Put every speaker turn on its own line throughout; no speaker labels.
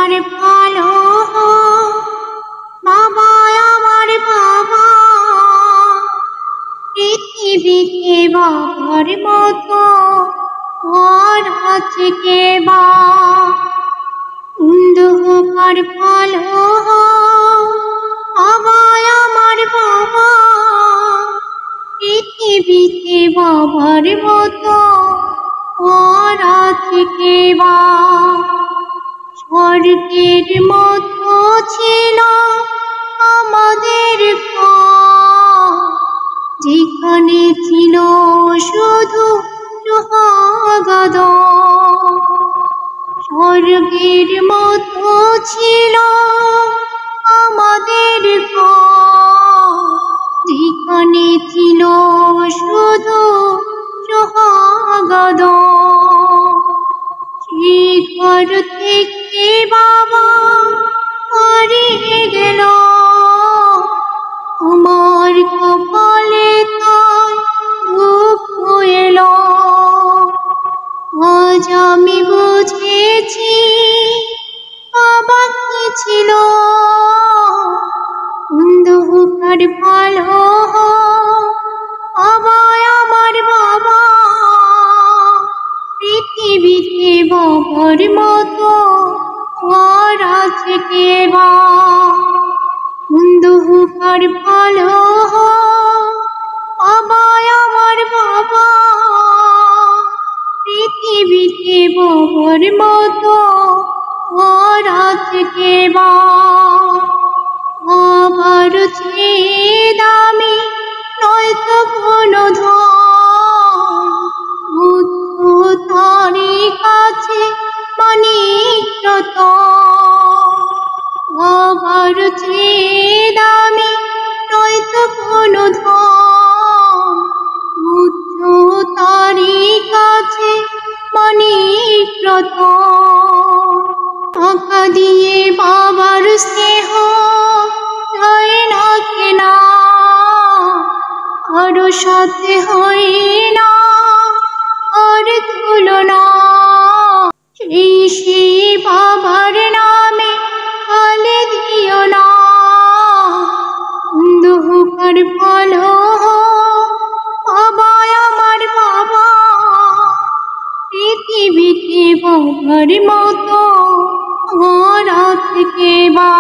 আমার ভালো বাবা আমার বাবা, পৃথিবীতে বাবার মতো আর আছে কে বা? অন্ধকার ভালো বাবা আমার বাবা, পৃথিবীতে বাবার মতো আর আছে কে বা? স্বর্গের মতো ছিল আমাদের ঘর, যেখানে ছিল শুধু সুহাগ। স্বর্গের মতো ছিল আমাদের ঘর, যেখানে ছিল শুধু সুহাগ। সেই ঘর থেকে বাবা হারিয়ে গেল, আমার কপালে তাই দুঃখ এলো। আজ আমি বুঝেছি বাবা কি ছিল, অন্ধকার ভালো বাবা আমার বাবা, পৃথিবীতে বাবার মতো আর আছে কে বা? অন্ধকার ভালো বাবা আমার বাবা, পৃথিবীতে বাবার মতো আর আছে কে বা? আমার চেয়ে দামি নয়তো কোনো ধন, তারই কাছে মানিক রতন। আমার চেয়ে দামি নয়তো কোনো ধন, তারই কাছে মানিক রতন। টাকা দিয়ে বাবার স্নেহ হয় না কেনা, কারো সাথে হয় না আর তুলনা। সেই বাবার নামে গালি দিও না, অন্ধকার ভালো বাবা আমার বাবা, পৃথিবীতে বাবার মতো আর আছে কে বা?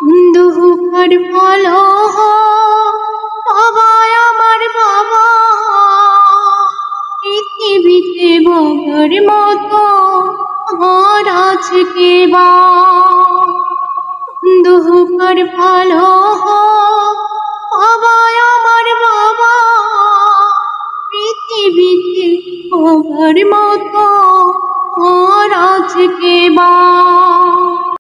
অন্ধকার ভালো বাবা আমার বাবা, পৃথিবীতে বাবার মতো আর আছে কে বা? অন্ধকার ভালো বাবা আমার বাবা, পৃথিবীতে বাবার মতো আর আছে কে বা?